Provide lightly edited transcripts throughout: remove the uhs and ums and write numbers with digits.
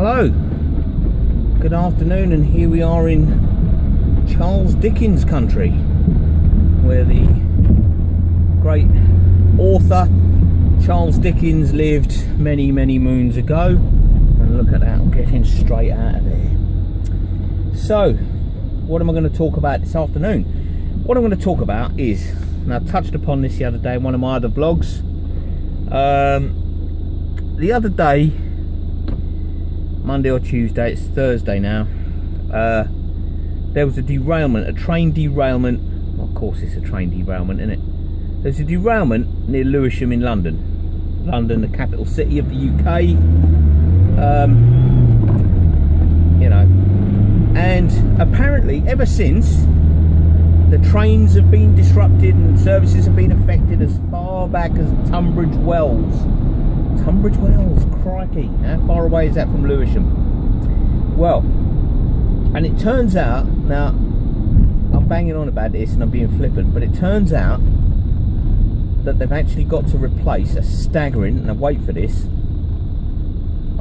Hello, good afternoon, and here we are in Charles Dickens country, where the great author Charles Dickens lived many moons ago. And look at that, I'm getting straight out of there. So, what am I going to talk about this afternoon? What I'm going to talk about is, and I touched upon this the other day in one of my other vlogs. The other day, Monday or Tuesday, it's Thursday now, there was a derailment, a train derailment. Well, of course it's a train derailment, isn't it? There's a derailment near Lewisham in London. London, the capital city of the UK. You know, and apparently ever since, the trains have been disrupted and services have been affected as far back as Tunbridge Wells. Tunbridge Wells, crikey, how far away is that from Lewisham? Well, and it turns out, now I'm banging on about this and I'm being flippant, but it turns out that they've actually got to replace a staggering, now wait for this,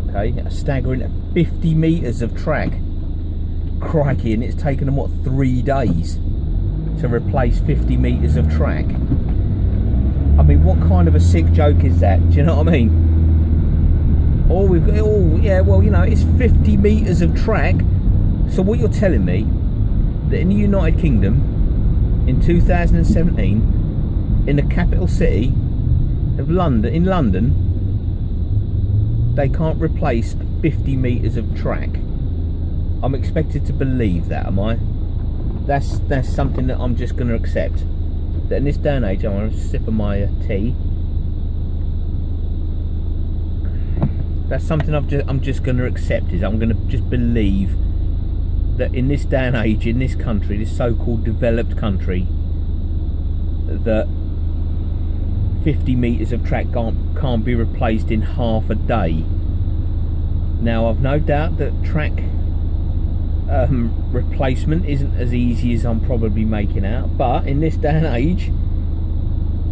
okay, a staggering 50 metres of track. Crikey, and it's taken them, what, 3 days to replace 50 metres of track. I mean, what kind of a sick joke is that? Do you know what I mean? Oh, we've got, oh yeah, well, you know, it's 50 metres of track. So what you're telling me, that in the United Kingdom, in 2017, in the capital city of London, in London, they can't replace 50 metres of track. I'm expected to believe that, am I? That's something that I'm just going to accept. That in this day and age, I'm going to sip of my tea. That's something I'm just going to accept. Is I'm going to just believe that in this day and age, in this country, this so-called developed country, that 50 metres of track can't be replaced in half a day. Now, I've no doubt that track replacement isn't as easy as I'm probably making out, but in this day and age,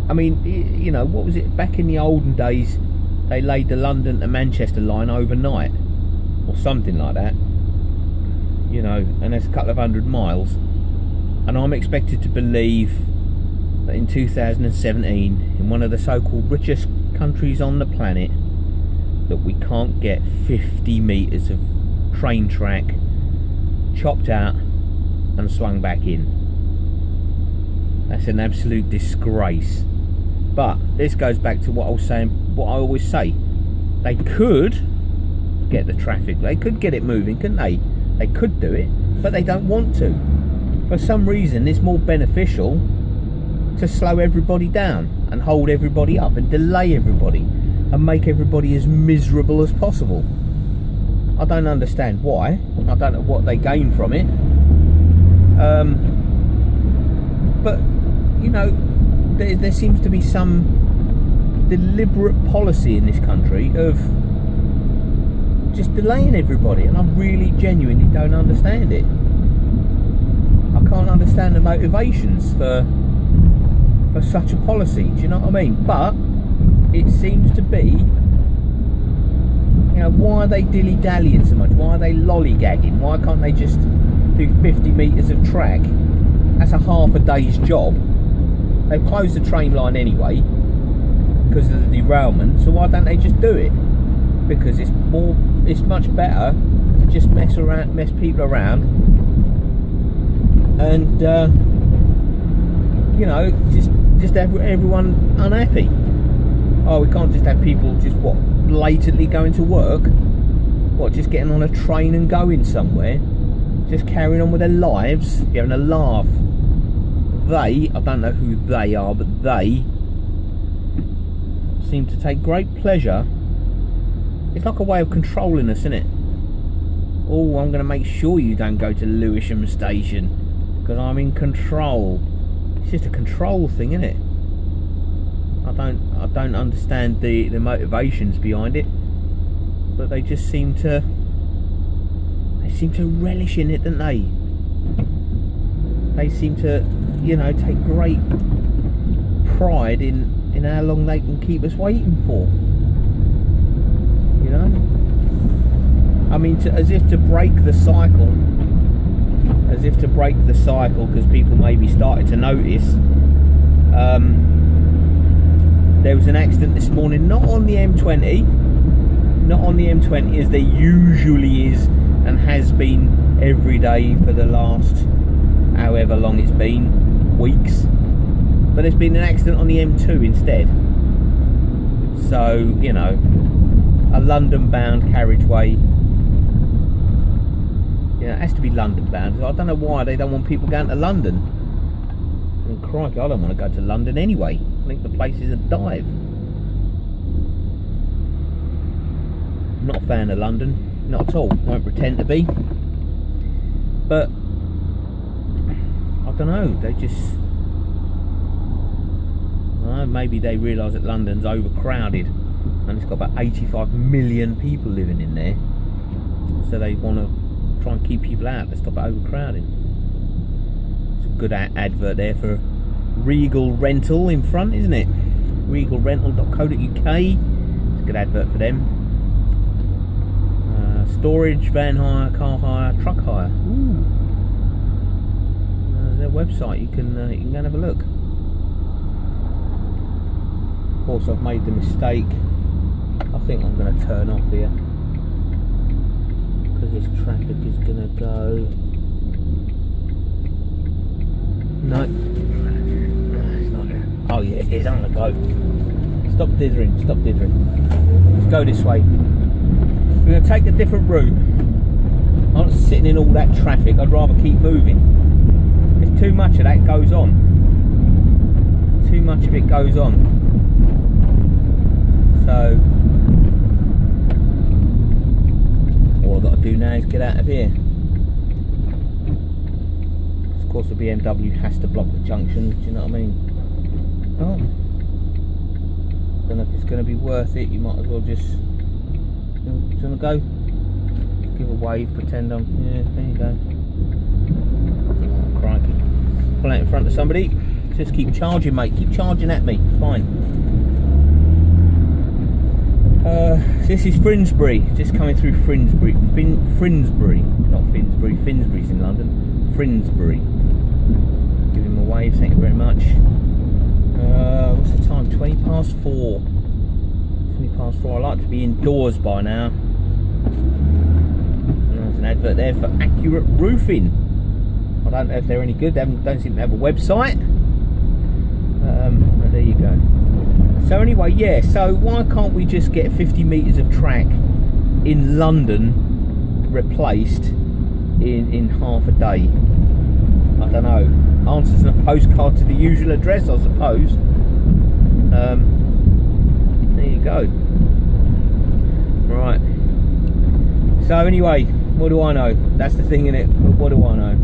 I mean, you know, what was it, back in the olden days, they laid the London to Manchester line overnight or something like that, you know, and that's a couple of 100 miles, and I'm expected to believe that in 2017, in one of the so-called richest countries on the planet, that we can't get 50 metres of train track chopped out and swung back in. That's an absolute disgrace. But this goes back to what I was saying, what I always say. They could get the traffic, they could get it moving, couldn't they? They could do it, but they don't want to. For some reason, it's more beneficial to slow everybody down and hold everybody up and delay everybody and make everybody as miserable as possible. I don't understand why. I don't know what they gain from it. But, you know, there seems to be some deliberate policy in this country of just delaying everybody, and I really genuinely don't understand it. I can't understand the motivations for such a policy, do you know what I mean? But it seems to be, you know, why are they dilly-dallying so much? Why are they lollygagging? Why can't they just do 50 metres of track? That's a half a day's job. They've closed the train line anyway because of the derailment, so why don't they just do it? Because it's much better to just mess people around and you know, just have everyone unhappy. Oh, we can't just have people just blatantly going to work, just getting on a train and going somewhere, just carrying on with their lives, having a laugh. I don't know who they are, but they seem to take great pleasure. It's like a way of controlling us, isn't it? Oh, I'm going to make sure you don't go to Lewisham station because I'm in control. It's just a control thing, isn't it? I don't understand the motivations behind it, but they just seem to relish in it, don't they? They seem to, you know, take great pride in how long they can keep us waiting for. You know? I mean, as if to break the cycle, because people maybe started to notice. There was an accident this morning, not on the M20, as there usually is and has been every day for the last however long it's been, weeks. But there's been an accident on the M2 instead. So, you know, a London-bound carriageway. Yeah, it has to be London-bound. I don't know why they don't want people going to London. I mean, crikey, I don't want to go to London anyway. I think the place is a dive. I'm not a fan of London, not at all. Won't pretend to be. But I don't know. They just, I don't know, maybe they realise that London's overcrowded, and it's got about 85 million people living in there. So they want to try and keep people out to stop overcrowding. It's a good advert there for Regal Rental in front, isn't it? regalrental.co.uk. It's a good advert for them. Storage, van hire, car hire, truck hire. Ooh. There's their website. You can go and have a look. Of course, I've made the mistake. I think I'm going to turn off here, because this traffic is going to go. No, it's not there. Oh yeah, it is. I'm going to go. Stop dithering. Let's go this way. We're going to take a different route. I'm not sitting in all that traffic. I'd rather keep moving. There's too much of that goes on. Too much of it goes on. So all I've got to do now is get out of here. Of course the BMW has to block the junction, do you know what I mean? Oh, don't know if it's going to be worth it. You might as well just, do you want to go? Just give a wave, pretend I'm, yeah, there you go. Oh, crikey. Pull out in front of somebody. Just keep charging, mate, keep charging at me, fine. This is Finsbury, just coming through Finsbury, not Finsbury, Finsbury's in London, Finsbury. Give him a wave, thank you very much. What's the time? 20 past 4. 20 past 4, I like to be indoors by now. And there's an advert there for Accurate Roofing. I don't know if they're any good, they don't seem to have a website. But there you go. So anyway, yeah, so why can't we just get 50 metres of track in London replaced in half a day? I don't know. Answers in a postcard to the usual address, I suppose. There you go. Right. So anyway, what do I know? That's the thing, innit? But what do I know?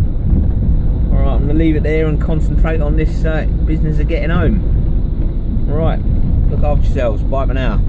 Alright, I'm going to leave it there and concentrate on this business of getting home. Alright. Look after yourselves. Bye for now.